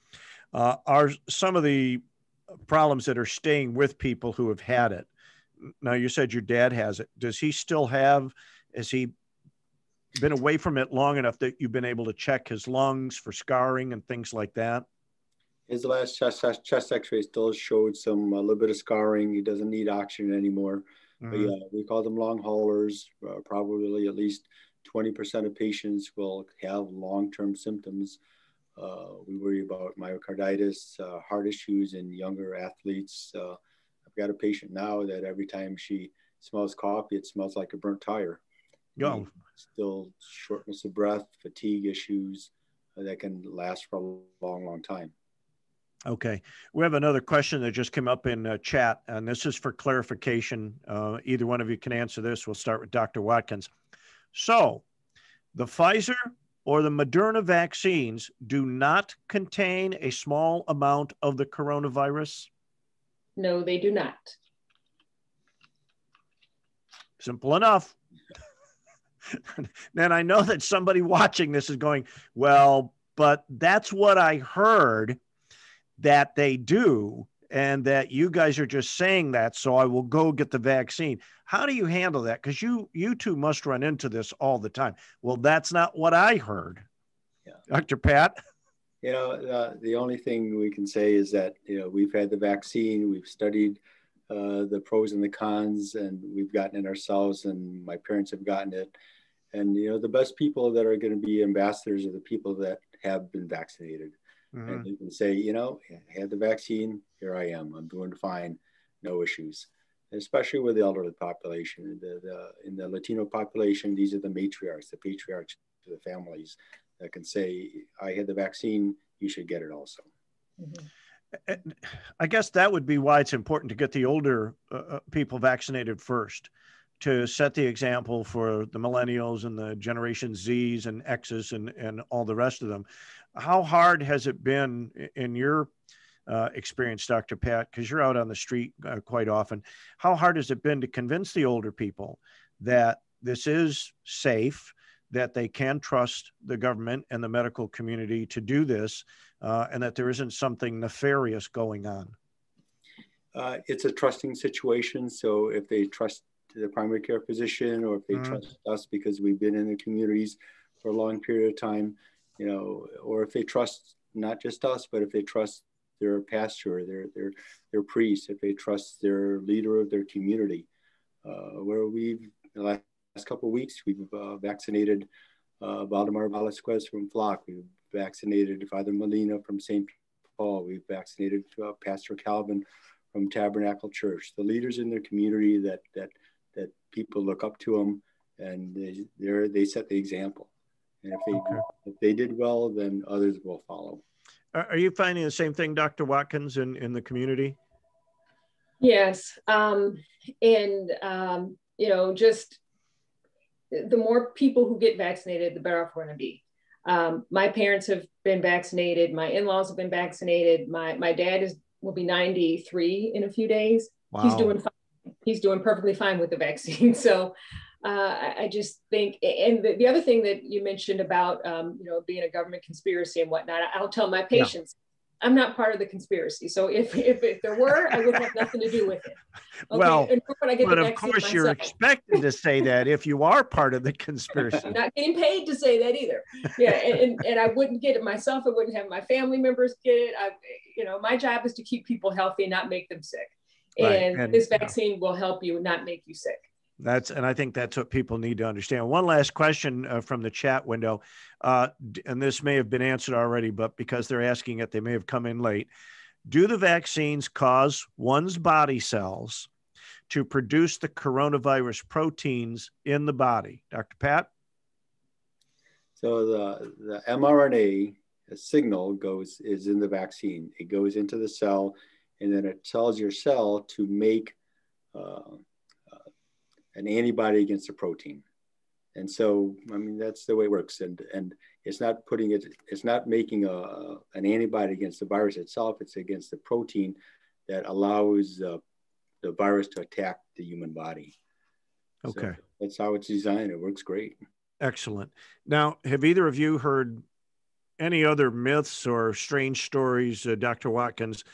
are some of the problems that are staying with people who have had it. Now, you said your dad has it. Does he still has he been away from it long enough that you've been able to check his lungs for scarring and things like that? His last chest x-ray still showed a little bit of scarring. He doesn't need oxygen anymore. Mm-hmm. But yeah, we call them long haulers. Probably at least 20% of patients will have long-term symptoms. We worry about myocarditis, heart issues in younger athletes. I've got a patient now that every time she smells coffee, it smells like a burnt tire. Oh. Still shortness of breath, fatigue issues that can last for a long, long time. Okay. We have another question that just came up in chat, and this is for clarification. Either one of you can answer this. We'll start with Dr. Watkins. So the Pfizer or the Moderna vaccines do not contain a small amount of the coronavirus? No, they do not. Simple enough. And I know that somebody watching this is going, well, but that's what I heard that they do, and that you guys are just saying that, so I will go get the vaccine. How do you handle that? Because you two must run into this all the time. Well, that's not what I heard. Yeah. Dr. Paat? The only thing we can say is that, we've had the vaccine, we've studied the pros and the cons, and we've gotten it ourselves, and my parents have gotten it. And, the best people that are going to be ambassadors are the people that have been vaccinated. Mm-hmm. And you can say, I had the vaccine, here I am, I'm doing fine, no issues. And especially with the elderly population, in the Latino population, these are the matriarchs, the patriarchs to the families that can say, I had the vaccine, you should get it also. Mm-hmm. I guess that would be why it's important to get the older people vaccinated first, to set the example for the millennials and the Generation Zs and Xs and all the rest of them. How hard has it been in your experience, Dr. Paat, because you're out on the street quite often, how hard has it been to convince the older people that this is safe, that they can trust the government and the medical community to do this, and that there isn't something nefarious going on? it's a trusting situation. So if they trust the primary care physician, or if they trust us because we've been in the communities for a long period of time, you know, or if they trust not just us, but if they trust their pastor, their priest, if they trust their leader of their community, where we've, the last couple of weeks, we've vaccinated Valdemar Velasquez from Flock. We've vaccinated Father Molina from St. Paul. We've vaccinated Pastor Calvin from Tabernacle Church. The leaders in their community that people look up to them, and they set the example. And if they did well, then others will follow. Are you finding the same thing, Dr. Watkins, in the community? Yes. You know, just the more people who get vaccinated, the better off we're going to be. My parents have been vaccinated. My in-laws have been vaccinated. My dad will be 93 in a few days. Wow. He's doing fine. He's doing perfectly fine with the vaccine. So I just think, and the other thing that you mentioned about, you know, being a government conspiracy and whatnot, I'll tell my patients, I'm not part of the conspiracy. So if there were, I would have nothing to do with it. Okay? Well, but of course you're expected to say that if you are part of the conspiracy. I'm not getting paid to say that either. Yeah, and I wouldn't get it myself. I wouldn't have my family members get it. You know, my job is to keep people healthy and not make them sick. Right. And this vaccine will help you not make you sick. And I think that's what people need to understand. One last question from the chat window, and this may have been answered already, but because they're asking it, they may have come in late. Do the vaccines cause one's body cells to produce the coronavirus proteins in the body? Dr. Paat? So the mRNA signal is in the vaccine. It goes into the cell, and then it tells your cell to make an antibody against the protein. And so, I mean, that's the way it works. And it's not making an antibody against the virus itself. It's against the protein that allows the virus to attack the human body. Okay. So that's how it's designed. It works great. Excellent. Now, have either of you heard any other myths or strange stories, Dr. Watkins,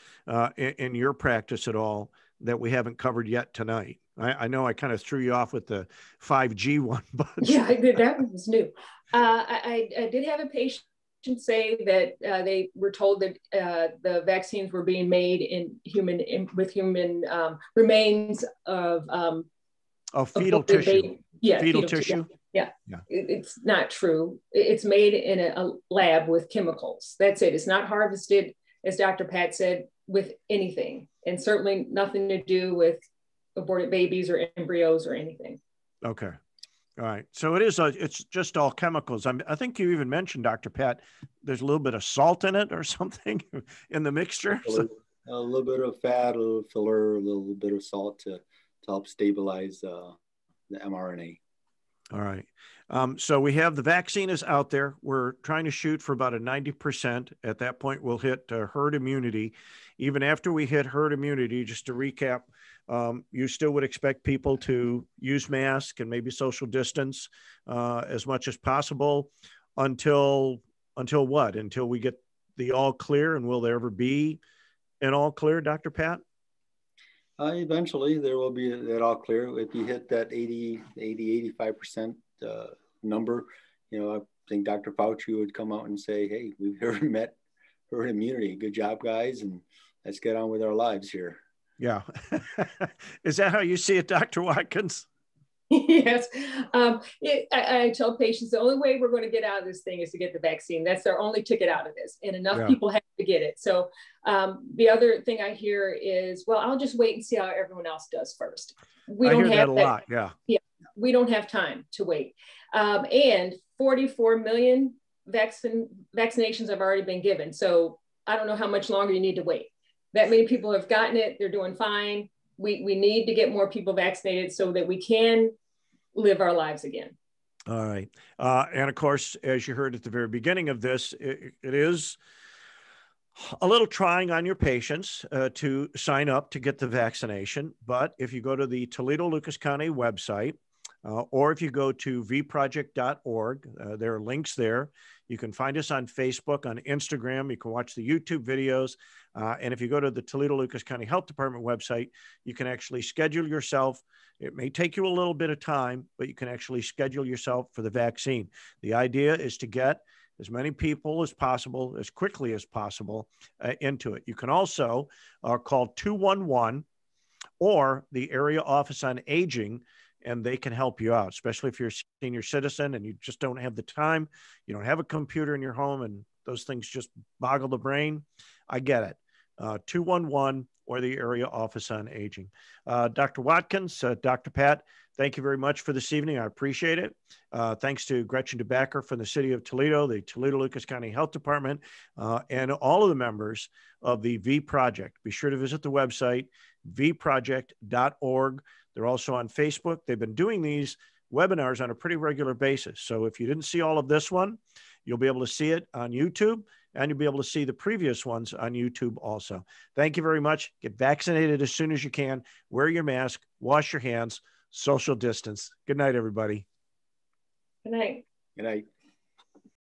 in your practice at all that we haven't covered yet tonight? I know I kind of threw you off with the 5G one, but yeah, I did. That was new. I did have a patient say that they were told that the vaccines were being made with human remains of fetal tissue. Yeah, fetal tissue. Yeah. It's not true. It's made in a lab with chemicals. That's it. It's not harvested, as Dr. Paat said, with anything, and certainly nothing to do with aborted babies or embryos or anything. Okay. All right. So it's just all chemicals. I think you even mentioned, Dr. Paat, there's a little bit of salt in it or something in the mixture. A little bit of fat, a little filler, a little bit of salt to help stabilize the mRNA. All right. So we have the vaccine is out there. We're trying to shoot for about a 90%. At that point, we'll hit herd immunity. Even after we hit herd immunity, just to recap, you still would expect people to use masks and maybe social distance as much as possible until what? Until we get the all clear, and will there ever be an all clear, Dr. Paat? Eventually there will be that all clear. If you hit that 85% number, you know, I think Dr. Fauci would come out and say, hey, we've met herd immunity. Good job, guys. And let's get on with our lives here. Yeah. Is that how you see it, Dr. Watkins? Yes. I tell patients the only way we're going to get out of this thing is to get the vaccine. That's our only ticket out of this. And enough people have to get it. So the other thing I hear is, well, I'll just wait and see how everyone else does first. I hear that a lot. Yeah. Yeah. We don't have time to wait. And 44 million vaccinations have already been given. So I don't know how much longer you need to wait. That many people have gotten it. They're doing fine. We need to get more people vaccinated so that we can live our lives again. All right. And of course, as you heard at the very beginning of this, it is a little trying on your patients to sign up to get the vaccination. But if you go to the Toledo Lucas County website, Or if you go to VProject.org, there are links there. You can find us on Facebook, on Instagram. You can watch the YouTube videos. And if you go to the Toledo-Lucas County Health Department website, you can actually schedule yourself. It may take you a little bit of time, but you can actually schedule yourself for the vaccine. The idea is to get as many people as possible, as quickly as possible, into it. You can also call 211 or the area office on aging, and they can help you out, especially if you're a senior citizen and you just don't have the time, you don't have a computer in your home, and those things just boggle the brain. I get it. 211 or the area office on aging. Dr. Watkins, Dr. Paat, thank you very much for this evening. I appreciate it. Thanks to Gretchen DeBacker from the city of Toledo, the Toledo-Lucas County Health Department, and all of the members of the VProject. Be sure to visit the website, VProject.org. They're also on Facebook. They've been doing these webinars on a pretty regular basis. So if you didn't see all of this one, you'll be able to see it on YouTube, and you'll be able to see the previous ones on YouTube also. Thank you very much. Get vaccinated as soon as you can. Wear your mask, wash your hands, social distance. Good night, everybody. Good night. Good night.